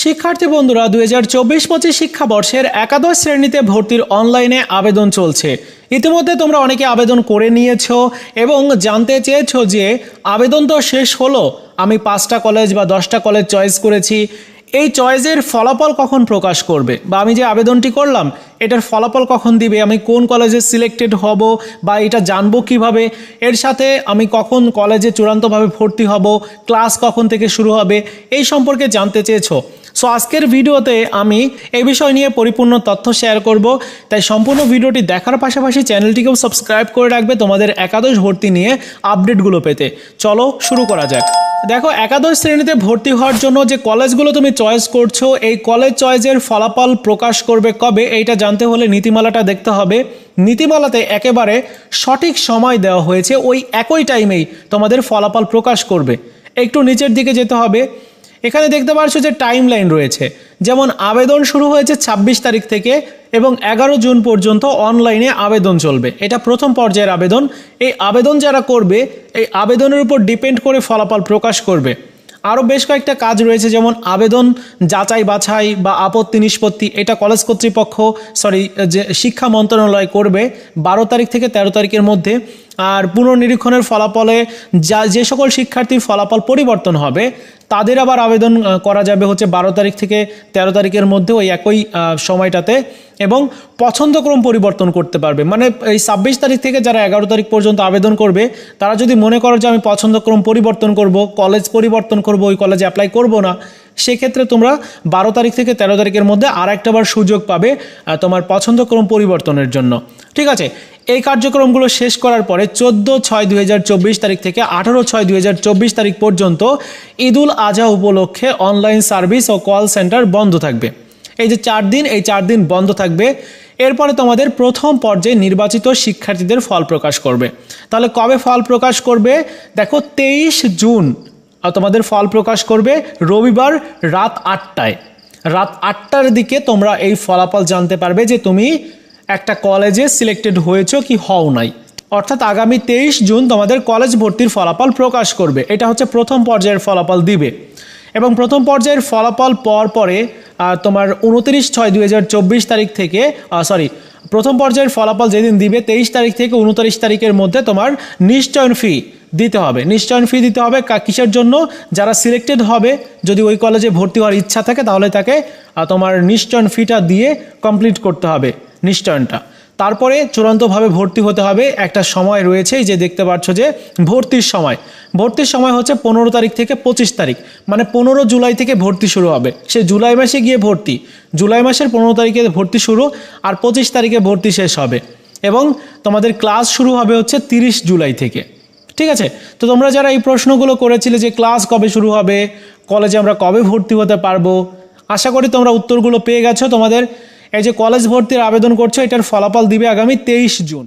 শিক্ষার্থী বন্ধুরা 2024-25 শিক্ষাবর্ষের একাদশ শ্রেণীতে ভর্তির অনলাইনে আবেদন চলছে। ইতিমধ্যে তোমরা অনেকে আবেদন করে নিয়েছো এবং জানতে চেয়েছো যে আবেদন তো শেষ হলো, আমি 5টা কলেজ বা 10টা কলেজ চয়েস করেছি, এই চয়েসের ফলাফল কখন প্রকাশ করবে, বা আমি যে আবেদনটি করলাম এটার ফলাফল কখন দিবে, আমি কোন কলেজে সিলেক্টেড হব বা এটা জানবো কিভাবে, এর সাথে আমি কখন কলেজে চূড়ান্তভাবে ভর্তি হব, ক্লাস কখন থেকে শুরু হবে, এই সম্পর্কে জানতে চেয়েছো। সো আজকের ভিডিওতে আমি এই বিষয় নিয়ে পরিপূর্ণ তথ্য শেয়ার করব, তাই সম্পূর্ণ ভিডিওটি দেখার পাশাপাশি চ্যানেলটিকেও সাবস্ক্রাইব করে রাখবে তোমাদের একাদশ ভর্তি নিয়ে আপডেটগুলো পেতে। চলো শুরু করা যাক। দেখো, একাদশ শ্রেণীতে ভর্তি হওয়ার জন্য যে কলেজগুলো তুমি চয়েস করছো, এই কলেজ চয়েসের ফলাফল প্রকাশ করবে কবে, এইটা জানতে হলে নীতিমালাটা দেখতে হবে। নীতিমালাতে একেবারে সঠিক সময় দেওয়া হয়েছে, ওই একই টাইমেই তোমাদের ফলাফল প্রকাশ করবে। একটু নিচের দিকে যেতে হবে, এখানে দেখতে পাচ্ছ যে টাইম লাইন রয়েছে। যেমন আবেদন শুরু হয়েছে 26 তারিখ থেকে এবং 11 জুন পর্যন্ত অনলাইনে আবেদন চলবে। এটা প্রথম পর্যায়ের আবেদন। এই আবেদন যারা করবে, এই আবেদনের উপর ডিপেন্ড করে ফলাফল প্রকাশ করবে। আরও বেশ কয়েকটা কাজ রয়েছে, যেমন আবেদন যাচাই বাছাই বা আপত্তি নিষ্পত্তি, এটা কলেজ কর্তৃপক্ষ যে শিক্ষা মন্ত্রণালয় করবে 12 তারিখ থেকে 13 তারিখের মধ্যে। আর পুনর্নিরীক্ষণের ফলাফলে যে সকল শিক্ষার্থীর ফলাফল পরিবর্তন হবে তাদের আবার আবেদন করা যাবে হচ্ছে 12 তারিখ থেকে 13 তারিখের মধ্যে, ওই একই সময়টাতে। এবং পছন্দক্রম পরিবর্তন করতে পারবে, মানে এই 26 তারিখ থেকে যারা 11 তারিখ পর্যন্ত আবেদন করবে তারা যদি মনে করো যে আমি পছন্দক্রম পরিবর্তন করব, কলেজ পরিবর্তন করব, ওই কলেজে অ্যাপ্লাই করব না, সেক্ষেত্রে তোমরা 12 তারিখ থেকে 13 তারিখের মধ্যে আর একটাবার সুযোগ পাবে তোমার পছন্দক্রম পরিবর্তনের জন্য। ঠিক আছে, এই কার্যক্রমগুলো শেষ করার পরে 14/6/2024 তারিখ থেকে 18/6/2024 তারিখ পর্যন্ত ঈদুল আজহা উপলক্ষে অনলাইন সার্ভিস ও কল সেন্টার বন্ধ থাকবে। এই যে 4 দিন, এই 4 দিন বন্ধ থাকবে। এরপরে তোমাদের প্রথম পর্যায়ে নির্বাচিত শিক্ষার্থীদের ফল প্রকাশ করবে। তাহলে কবে ফল প্রকাশ করবে? দেখো, 23 জুন তোমাদের ফল প্রকাশ করবে, রবিবার রাত 8টায়। রাত 8টার দিকে তোমরা এই ফলাফল জানতে পারবে যে তুমি একটা কলেজে সিলেক্টেড হয়েছো কি হও নাই। অর্থাৎ আগামী 23 জুন তোমাদের কলেজ ভর্তির ফলাফল প্রকাশ করবে। এটা হচ্ছে প্রথম পর্যায়ের ফলাফল দিবে। এবং প্রথম পর্যায়ের ফলাফল পরে তোমার 29/6/2024 তারিখ থেকে প্রথম পর্যায়ের ফলাফল যেদিন দিবে 23 তারিখ থেকে 29 তারিখের মধ্যে তোমার নিশ্চয়ন ফি দিতে হবে। নিশ্চয়ন ফি দিতে হবে কিসের জন্য? যারা সিলেক্টেড হবে, যদি ওই কলেজে ভর্তি হওয়ার ইচ্ছা থাকে তাহলে তাকে তোমার নিশ্চয়ন ফিটা দিয়ে কমপ্লিট করতে হবে নিশ্চয়নটা। তারপরে চূড়ান্তভাবে ভর্তি হতে হবে। একটা সময় রয়েছে, এই যে দেখতে পাচ্ছ যে ভর্তির সময় হচ্ছে 15 তারিখ থেকে 25 তারিখ, মানে 15 জুলাই থেকে ভর্তি শুরু হবে। সে জুলাই মাসে গিয়ে ভর্তি, জুলাই মাসের 15 তারিখে ভর্তি শুরু আর 25 তারিখে ভর্তি শেষ হবে। এবং তোমাদের ক্লাস শুরু হবে হচ্ছে 30 জুলাই থেকে। ঠিক আছে, তো তোমরা যারা এই প্রশ্নগুলো করেছিলে যে ক্লাস কবে শুরু হবে, কলেজে আমরা কবে ভর্তি হতে পারবো, আশা করি তোমরা উত্তরগুলো পেয়ে গেছো। তোমাদের এই যে কলেজ ভর্তির আবেদন করছো, এটার ফলাফল দিবে আগামী 23 জুন।